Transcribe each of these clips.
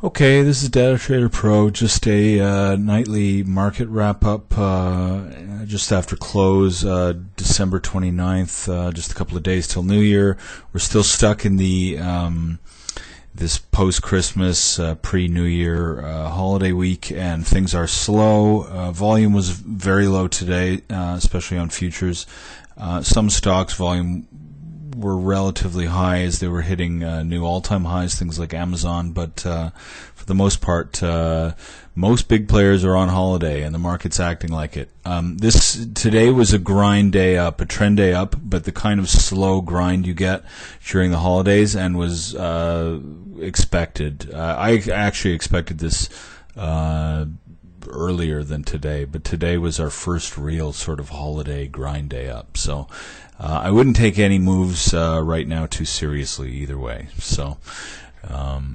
Okay, this is Data Trader Pro, just a nightly market wrap-up just after close, December 29th, just a couple of days till New Year. We're still stuck in the this post-Christmas, pre-New Year holiday week, and things are slow. Volume was very low today, especially on futures. Some stocks volume were relatively high as they were hitting new all-time highs, things like Amazon, but for the most part, most big players are on holiday and the market's acting like it. Today was a grind day up, a trend day up, but the kind of slow grind you get during the holidays, and was expected. I actually expected this earlier than today, but today was our first real sort of holiday grind day up. So I wouldn't take any moves right now too seriously either way. So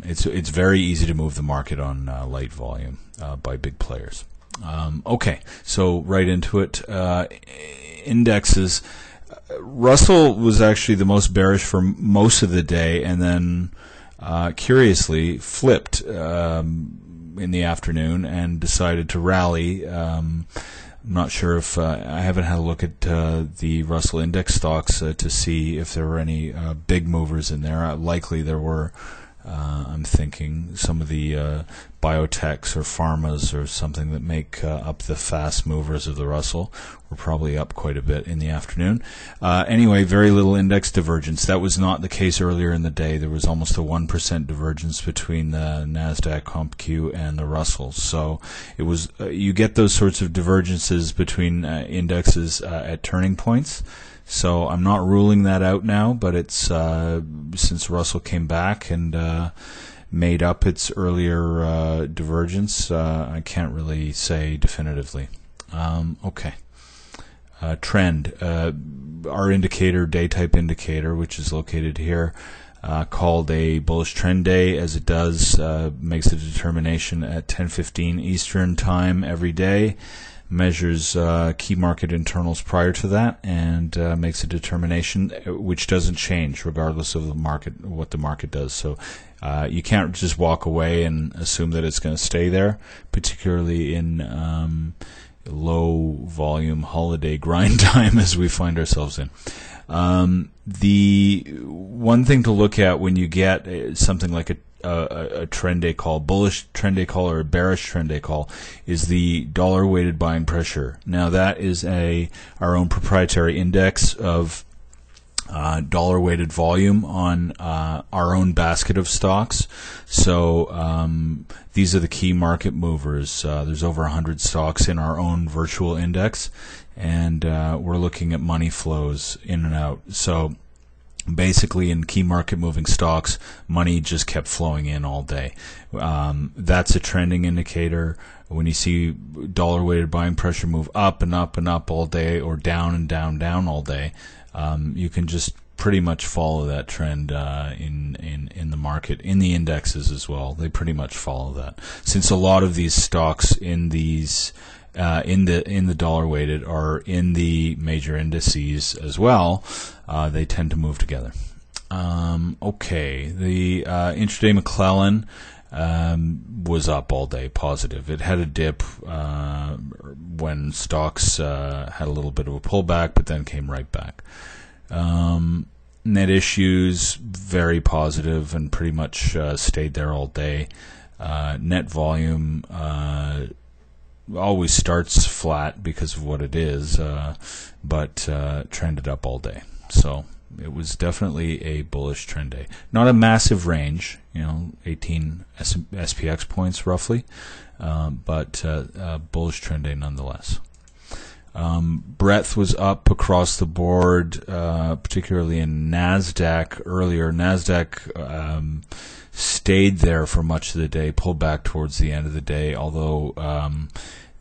it's very easy to move the market on light volume by big players. Okay, so right into it. Indexes. Russell was actually the most bearish for most of the day, and then curiously flipped in the afternoon and decided to rally. I'm not sure if I haven't had a look at the Russell Index stocks to see if there were any big movers in there. Likely there were. I'm thinking some of the biotechs or pharmas or something that make up the fast movers of the Russell were probably up quite a bit in the afternoon. Anyway, very little index divergence. That was not the case earlier in the day. There was almost a 1% divergence between the NASDAQ CompQ and the Russell. So it was you get those sorts of divergences between indexes at turning points. So I'm not ruling that out now, but it's since Russell came back and made up its earlier divergence, I can't really say definitively. Okay. Trend. Our indicator, day type indicator, which is located here, called a bullish trend day, as it does, makes a determination at 10:15 Eastern time every day. Measures key market internals prior to that, and makes a determination which doesn't change regardless of the market, what the market does. So you can't just walk away and assume that it's going to stay there, particularly in low volume holiday grind time as we find ourselves in. The one thing to look at when you get something like a trend day call, bullish trend day call or a bearish trend day call, is the dollar weighted buying pressure. Now that is our own proprietary index of dollar weighted volume on our own basket of stocks. So these are the key market movers. There's over 100 stocks in our own virtual index, and we're looking at money flows in and out. So basically, in key market moving stocks, money just kept flowing in all day. That's a trending indicator. When you see dollar weighted buying pressure move up and up and up all day, or down and down all day, you can just pretty much follow that trend in the market, in the indexes as well. They pretty much follow that, since a lot of these stocks in these in the dollar weighted are in the major indices as well. They tend to move together. Okay, the intraday McClellan was up all day, positive. It had a dip when stocks had a little bit of a pullback, but then came right back. Net issues, very positive and pretty much stayed there all day. Net volume always starts flat because of what it is, but trended up all day. So it was definitely a bullish trend day. Not a massive range, 18 SPX points roughly, but a bullish trend day nonetheless. Breadth was up across the board, particularly in NASDAQ earlier. NASDAQ stayed there for much of the day, pulled back towards the end of the day, although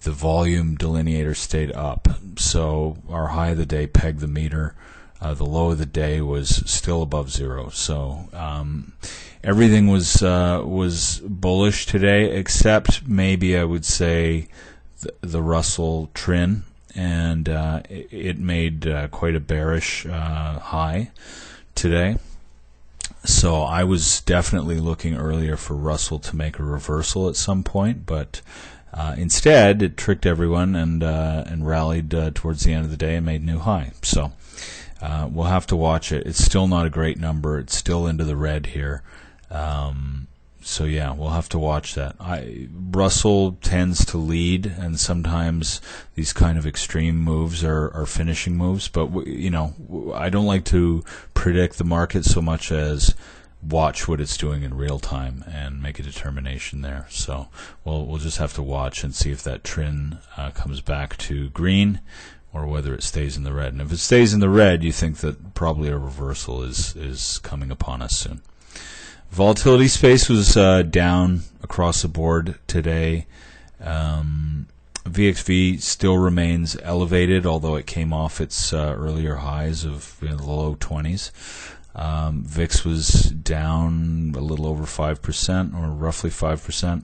the volume delineator stayed up. So our high of the day pegged the meter. The low of the day was still above zero. So everything was bullish today, except maybe I would say the Russell Trin, and it made quite a bearish high today. So I was definitely looking earlier for Russell to make a reversal at some point, but instead it tricked everyone and rallied towards the end of the day and made new high. So we'll have to watch it. It's still not a great number. It's still into the red here. So yeah, we'll have to watch that. Russell tends to lead, and sometimes these kind of extreme moves are finishing moves. But I don't like to predict the market so much as watch what it's doing in real time and make a determination there. So we'll just have to watch and see if that trend comes back to green, or whether it stays in the red. And if it stays in the red, you think that probably a reversal is coming upon us soon. Volatility space was down across the board today. VXV still remains elevated, although it came off its earlier highs of the low 20s. VIX was down a little over 5%, or roughly 5%.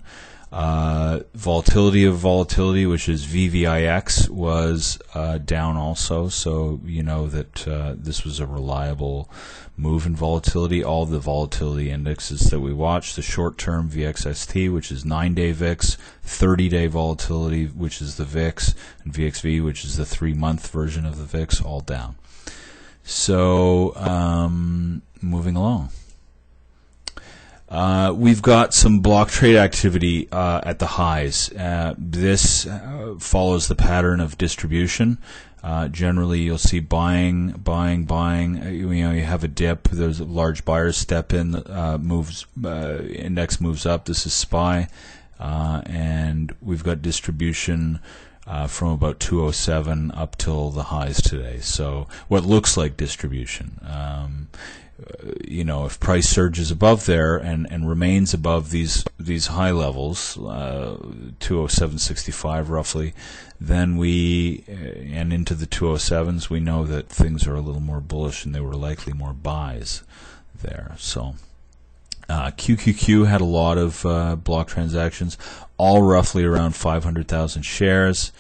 Volatility of volatility, which is VVIX, was down also, so you know that this was a reliable move in volatility. All the volatility indexes that we watch, the short-term VXST, which is 9-day VIX, 30-day volatility, which is the VIX, and VXV, which is the 3-month version of the VIX, all down. So moving along. We've got some block trade activity at the highs. This follows the pattern of distribution. Generally, you'll see buying. You have a dip. There's a large buyers step in. Index moves up. This is SPY, and we've got distribution from about 207 up till the highs today. So what looks like distribution. If price surges above there and remains above these high levels, 207.65 roughly, then and into the 207s, we know that things are a little more bullish, and there were likely more buys there. So QQQ had a lot of block transactions, all roughly around 500,000 shares.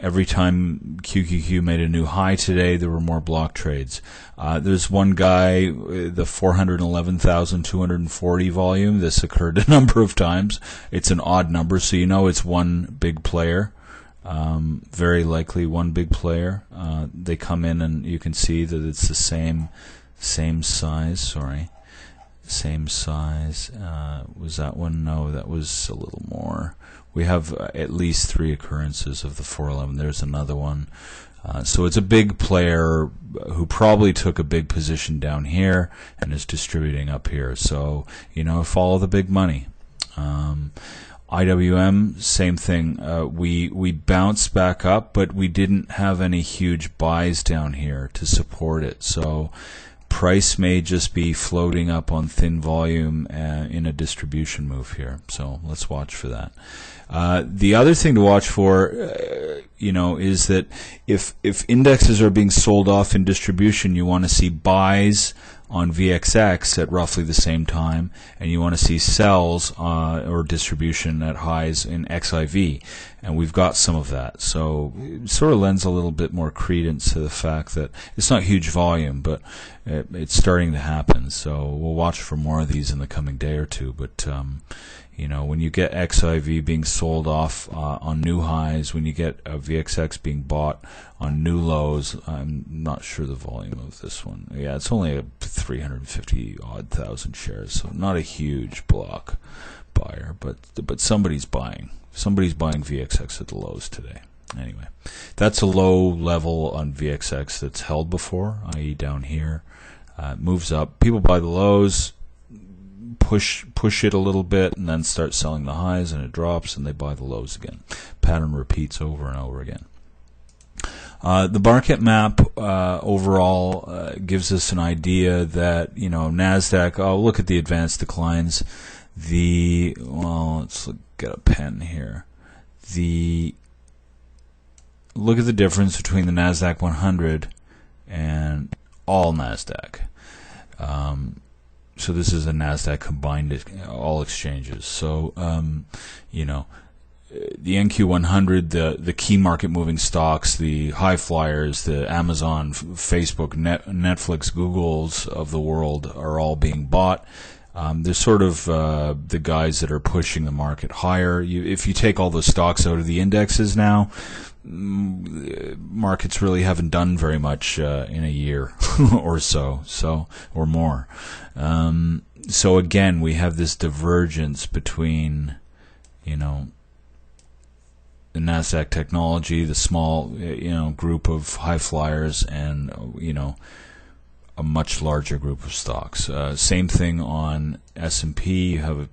Every time QQQ made a new high today, there were more block trades. There's one guy, the 411,240 volume. This occurred a number of times. It's an odd number, so you know it's one big player. Very likely one big player. They come in, and you can see that it's the same size. Sorry, same size. Was that one? No, that was a little more. We have at least 3 occurrences of the 411. There's another one. So it's a big player who probably took a big position down here and is distributing up here. So, follow the big money. IWM, same thing. We bounced back up, but we didn't have any huge buys down here to support it. So price may just be floating up on thin volume in a distribution move here. So let's watch for that. The other thing to watch for, is that if indexes are being sold off in distribution, you want to see buys on VXX at roughly the same time, and you want to see sells or distribution at highs in XIV, and we've got some of that. So it sort of lends a little bit more credence to the fact that it's not huge volume, but it's starting to happen. So we'll watch for more of these in the coming day or two. But when you get XIV being sold off on new highs, when you get VXX being bought on new lows, I'm not sure the volume of this one. Yeah, it's only 350-odd thousand shares, so not a huge block buyer, but somebody's buying. Somebody's buying VXX at the lows today. Anyway, that's a low level on VXX that's held before, i.e. down here. Moves up. People buy the lows, push it a little bit, and then start selling the highs, and it drops, and they buy the lows again. Pattern repeats over and over again. The market map overall gives us an idea that NASDAQ. Oh, look at the advanced declines. Let's get a pen here. Look at the difference between the NASDAQ 100 and all NASDAQ. So this is a NASDAQ combined all exchanges. So NQ100, the key market moving stocks, the high flyers, the Amazon, Facebook, Netflix, Googles of the world are all being bought. They're sort of the guys that are pushing the market higher. If you take all those stocks out of the indexes now, markets really haven't done very much in a year or so or more. So again, we have this divergence between, the Nasdaq Technology, the small, group of high flyers, and a much larger group of stocks. Same thing on S&P. You have a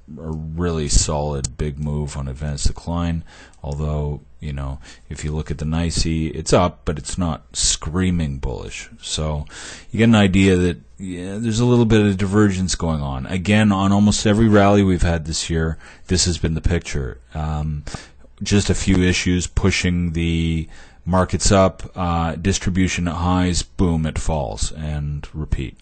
really solid big move on advanced decline. Although if you look at the NYSE, it's up, but it's not screaming bullish. So you get an idea that there's a little bit of divergence going on. Again, on almost every rally we've had this year, this has been the picture. Just a few issues pushing the markets up, distribution at highs, boom, it falls, and repeat.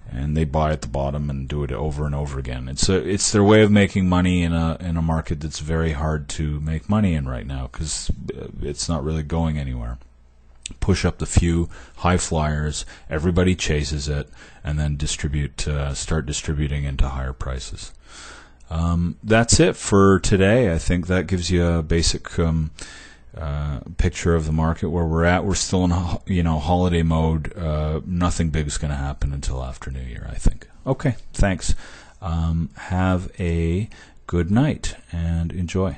And they buy at the bottom and do it over and over again. It's their way of making money in a market that's very hard to make money in right now, because it's not really going anywhere. Push up the few high flyers, everybody chases it, and then start distributing into higher prices. That's it for today. I think that gives you a basic picture of the market where we're at. We're still in holiday mode. Nothing big is going to happen until after New Year, I think. Okay, thanks. Have a good night and enjoy.